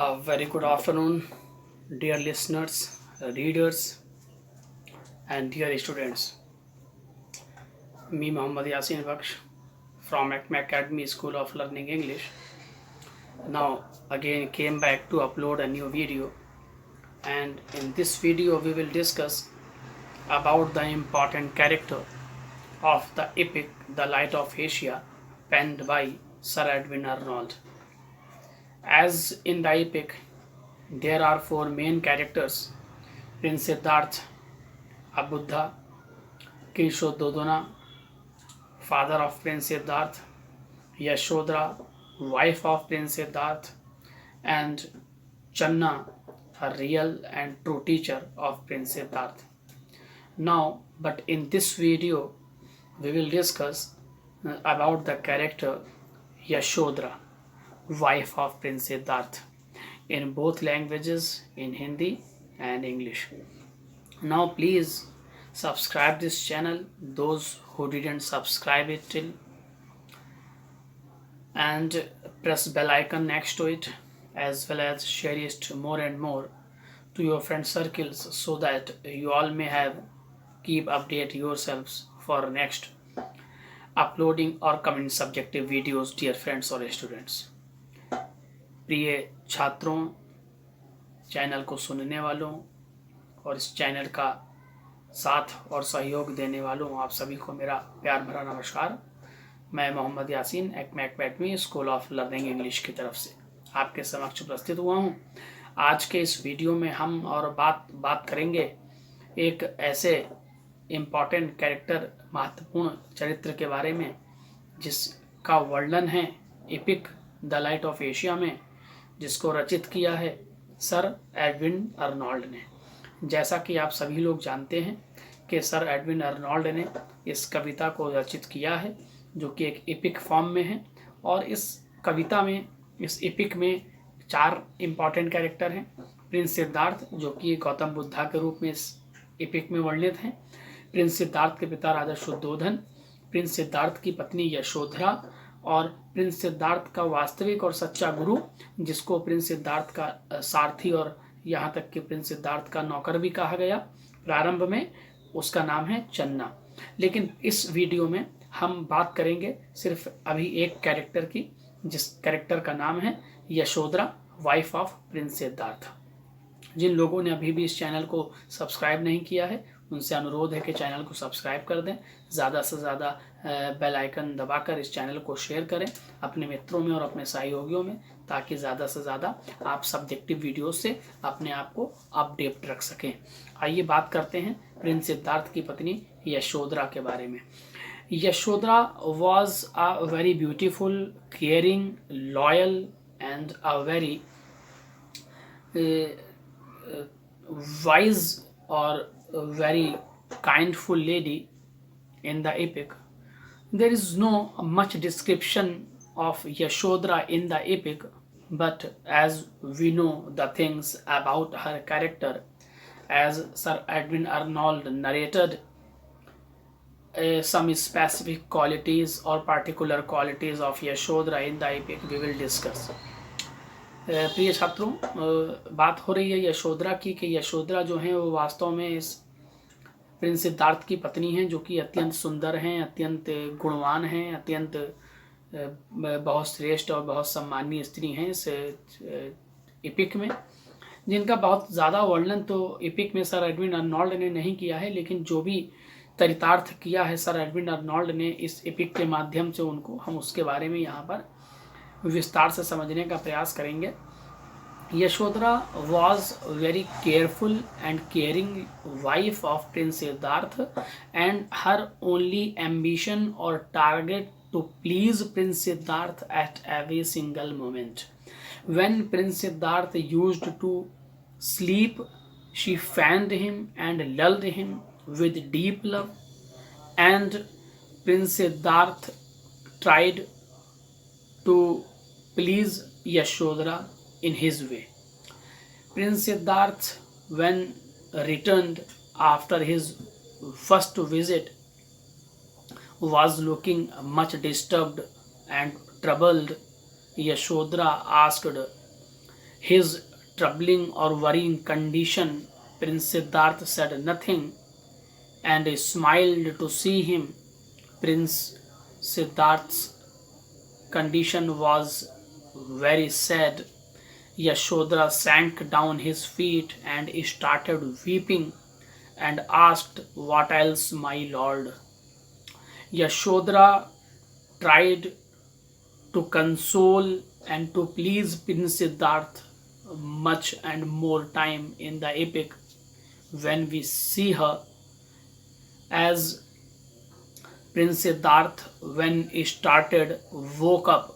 A very good afternoon, dear listeners, readers, and dear students. Me, Mohammad Yasin Baksh from Acme Academy School of Learning English. Now, again, came back to upload a new video, and in this video, we will discuss about the important character of the epic The Light of Asia, penned by Sir Edwin Arnold. As in the epic, there are four main characters: Prince Siddharth, a Buddha; King Shododona, father of Prince Siddharth; Yashodhara, wife of Prince Siddharth; and Channa, a real and true teacher of Prince Siddharth. Now, but in this video, we will discuss about the character Yashodhara, wife of Prince Siddharth, in both languages, in Hindi and English. Now please subscribe this channel, those who didn't subscribe it till, and press bell icon next to it, as well as share it more and more to your friend circles, so that you all may have keep update yourselves for next uploading or coming subjective videos, dear friends or students. प्रिय छात्रों, channel को सुनने वालों और इस channel का साथ और सहयोग देने वालों, आप सभी को मेरा प्यार भरा नमस्कार। मैं Mohammad Yasin Acme Academy School of Learning English की तरफ से आपके समक्ष उपस्थित हुआ हूं। आज के इस वीडियो में हम और बात करेंगे एक ऐसे इम्पॉर्टेंट कैरेक्टर, महत्वपूर्ण चरित्र के बारे में जिसका वर्णन है epic the light of Asia में, जिसको रचित किया है सर एडविन अर्नोल्ड ने। जैसा कि आप सभी लोग जानते हैं कि सर एडविन अर्नोल्ड ने इस कविता को रचित किया है, जो कि एक एपिक फॉर्म में है। और इस कविता में, इस एपिक में 4 इम्पॉर्टेंट कैरेक्टर हैं। प्रिंस सिद्धार्थ, जो कि गौतम बुद्धा के रूप में इस एपिक में वर्णित हैं। प्रिंस सिद्धार्थ के पिता राजा शुद्धोधन, प्रिंस सिद्धार्थ की पत्नी यशोधरा, और प्रिंस सिद्धार्थ का वास्तविक और सच्चा गुरु, जिसको प्रिंस सिद्धार्थ का सारथी और यहाँ तक कि प्रिंस सिद्धार्थ का नौकर भी कहा गया प्रारंभ में, उसका नाम है चन्ना। लेकिन इस वीडियो में हम बात करेंगे सिर्फ अभी एक कैरेक्टर की, जिस कैरेक्टर का नाम है Yashodhara, wife of prince Siddhartha. जिन लोगों ने अभी भी इस चैनल को सब्सक्राइब नहीं किया है, उनसे अनुरोध है कि चैनल को सब्सक्राइब कर दें, ज़्यादा से ज़्यादा बेल आइकन दबाकर इस चैनल को शेयर करें अपने मित्रों में और अपने सहयोगियों में, ताकि ज़्यादा से ज़्यादा आप सब्जेक्टिव वीडियो से अपने आप को अपडेट रख सकें। आइए बात करते हैं प्रिंस सिद्धार्थ की पत्नी यशोधरा के बारे में। Yashodhara was a very beautiful, caring, loyal and a very wise or very kindful lady in the epic. There is no much description of Yashodhara in the epic, but as we know the things about her character, as Sir Edwin Arnold narrated some specific qualities or particular qualities of Yashodhara in the epic, we will discuss. प्रिय छात्रों, बात हो रही है यशोधरा की कि यशोधरा जो हैं वो वास्तव में इस प्रिंस सिद्धार्थ की पत्नी हैं, जो कि अत्यंत सुंदर हैं, अत्यंत गुणवान हैं, अत्यंत बहुत श्रेष्ठ और बहुत सम्मानीय स्त्री हैं इस एपिक में, जिनका बहुत ज़्यादा वर्णन तो एपिक में सर एडविन अर्नोल्ड ने नहीं किया है। लेकिन जो भी चरितार्थ किया है सर एडविन अर्नोल्ड ने इस एपिक के माध्यम से, उनको हम उसके बारे में यहाँ पर विस्तार से समझने का प्रयास करेंगे। Yashodhara was very careful and caring wife of prince Siddhartha, and her only ambition और target to please prince Siddhartha at every single moment. When prince Siddhartha used to sleep, she fanned him and lulled him with deep love, and prince Siddhartha tried to please Yashodhara in his way. Prince Siddharth, when returned after his first visit, was looking much disturbed and troubled. Yashodhara asked his troubling or worrying condition, Prince Siddharth said nothing and smiled to see him. Prince Siddharth's condition was very sad. Yashodhara sank down his feet and started weeping and asked, "What else, my lord?" Yashodhara tried to console and to please Prince Siddharth much and more time in the epic. When we see her as Prince Siddharth, when he started woke up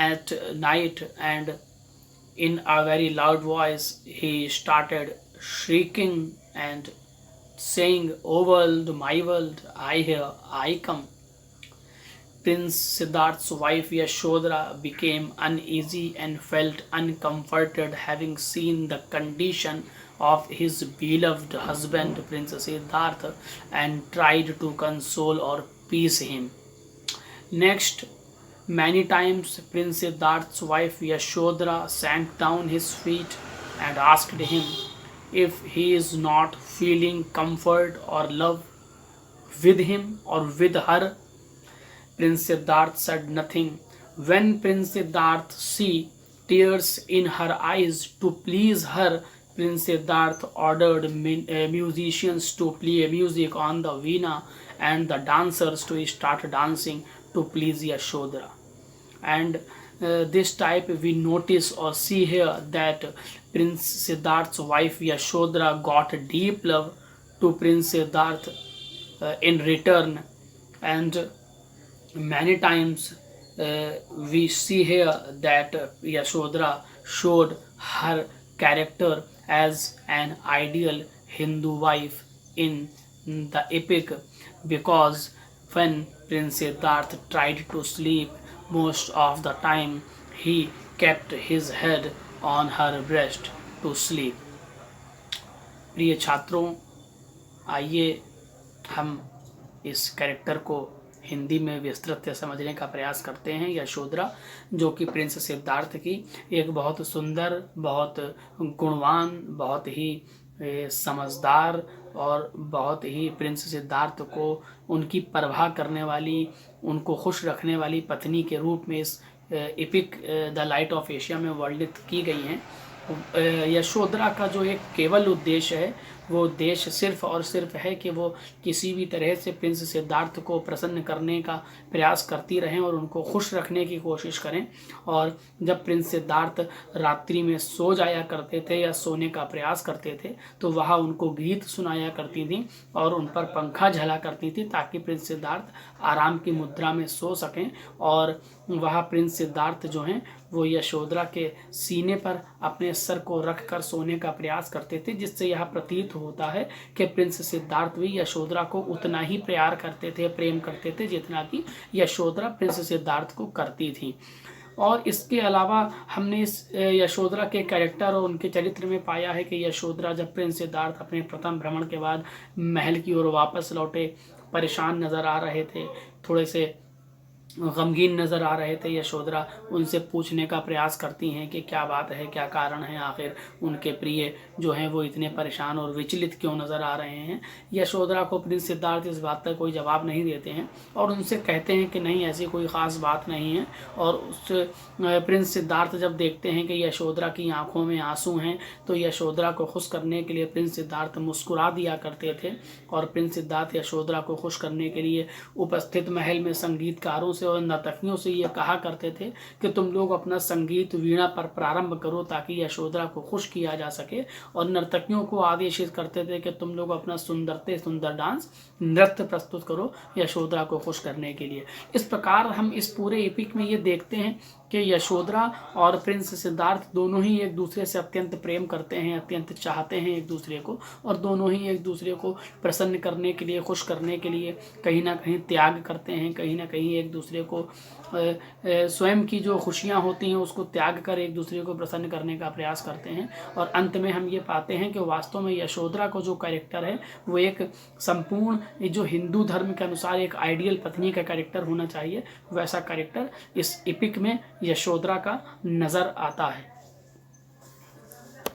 at night, and in a very loud voice he started shrieking and saying, "O world, my world, I hear, I come." Prince Siddharth's wife Yashodhara became uneasy and felt uncomforted, having seen the condition of his beloved husband Prince Siddhartha, and tried to console or peace him. Next, many times Prince Siddharth's wife Yashodhara sank down his feet and asked him if he is not feeling comfort or love with him or with her. Prince Siddharth said nothing. When Prince Siddharth see tears in her eyes, to please her, Prince Siddharth ordered musicians to play music on the veena and the dancers to start dancing to please Yashodhara. And this type we notice or see here that Prince Siddharth's wife Yashodhara got deep love to Prince Siddharth in return. And many times we see here that Yashodhara showed her character as an ideal Hindu wife in the epic, because when Prince Siddharth tried to sleep, most of the time he kept his head on her breast to sleep. प्रिय छात्रों, आइए हम इस character को हिंदी में विस्तृत समझने का प्रयास करते हैं। यशोधरा जो कि प्रिंस सिद्धार्थ की एक बहुत सुंदर, बहुत गुणवान, बहुत ही समझदार और बहुत ही प्रिंस सिद्धार्थ को उनकी परवाह करने वाली, उनको खुश रखने वाली पत्नी के रूप में इस epic the light of Asia में वर्णित की गई हैं। यशोधरा का जो एक केवल उद्देश्य है, वो उद्देश्य सिर्फ और सिर्फ है कि वो किसी भी तरह से प्रिंस सिद्धार्थ को प्रसन्न करने का प्रयास करती रहें और उनको खुश रखने की कोशिश करें। और जब प्रिंस सिद्धार्थ रात्रि में सो जाया करते थे या सोने का प्रयास करते थे, तो वह उनको गीत सुनाया करती थी और उन पर पंखा झला करती थी, ताकि प्रिंस सिद्धार्थ आराम की मुद्रा में सो सकें। और वह प्रिंस सिद्धार्थ जो हैं वो यशोधरा के सीने पर अपने सर को रख कर सोने का प्रयास करते थे, जिससे यह प्रतीत होता है कि प्रिंस सिद्धार्थ भी यशोधरा को उतना ही प्यार करते थे, प्रेम करते थे, जितना कि यशोधरा प्रिंस सिद्धार्थ को करती थी। और इसके अलावा हमने इस यशोधरा के कैरेक्टर और उनके चरित्र में पाया है कि यशोधरा जब प्रिंस सिद्धार्थ अपने प्रथम भ्रमण के बाद महल की ओर वापस लौटे, परेशान नज़र आ रहे थे, थोड़े से गमगीन नज़र आ रहे थे, यशोधरा उनसे पूछने का प्रयास करती हैं कि क्या बात है, क्या कारण है, आखिर उनके प्रिय जो हैं वो इतने परेशान और विचलित क्यों नज़र आ रहे हैं। यशोधरा को प्रिंस सिद्धार्थ इस बात का कोई जवाब नहीं देते हैं और उनसे कहते हैं कि नहीं, ऐसी कोई ख़ास बात नहीं है। और उस प्रिंस सिद्धार्थ जब देखते हैं कि यशोधरा की आंखों में आंसू हैं, तो यशोधरा को खुश करने के लिए प्रिंस सिद्धार्थ मुस्कुरा दिया करते थे। और प्रिंस सिद्धार्थ यशोधरा को खुश करने के लिए उपस्थित महल में संगीतकारों और नर्तकियों से ये कहा करते थे कि तुम लोग अपना संगीत वीणा पर प्रारंभ करो, ताकि यशोधरा को खुश किया जा सके। और नर्तकियों को आदेशित करते थे कि तुम लोग अपना सुंदर डांस नृत्य प्रस्तुत करो यशोधरा को खुश करने के लिए। इस प्रकार हम इस पूरे एपिक में ये देखते हैं कि यशोधरा और प्रिंस सिद्धार्थ दोनों ही एक दूसरे से अत्यंत प्रेम करते हैं, अत्यंत चाहते हैं एक दूसरे को, और दोनों ही एक दूसरे को प्रसन्न करने के लिए, खुश करने के लिए कहीं ना कहीं त्याग करते हैं, कहीं ना कहीं एक दूसरे दूसरे को स्वयं की जो खुशियाँ होती हैं उसको त्याग कर एक दूसरे को प्रसन्न करने का प्रयास करते हैं। और अंत में हम ये पाते हैं कि वास्तव में यशोधरा को जो कैरेक्टर है वो एक संपूर्ण जो हिंदू धर्म के अनुसार एक आइडियल पत्नी का कैरेक्टर होना चाहिए, वैसा कैरेक्टर इस एपिक में यशोधरा का नज़र आता है।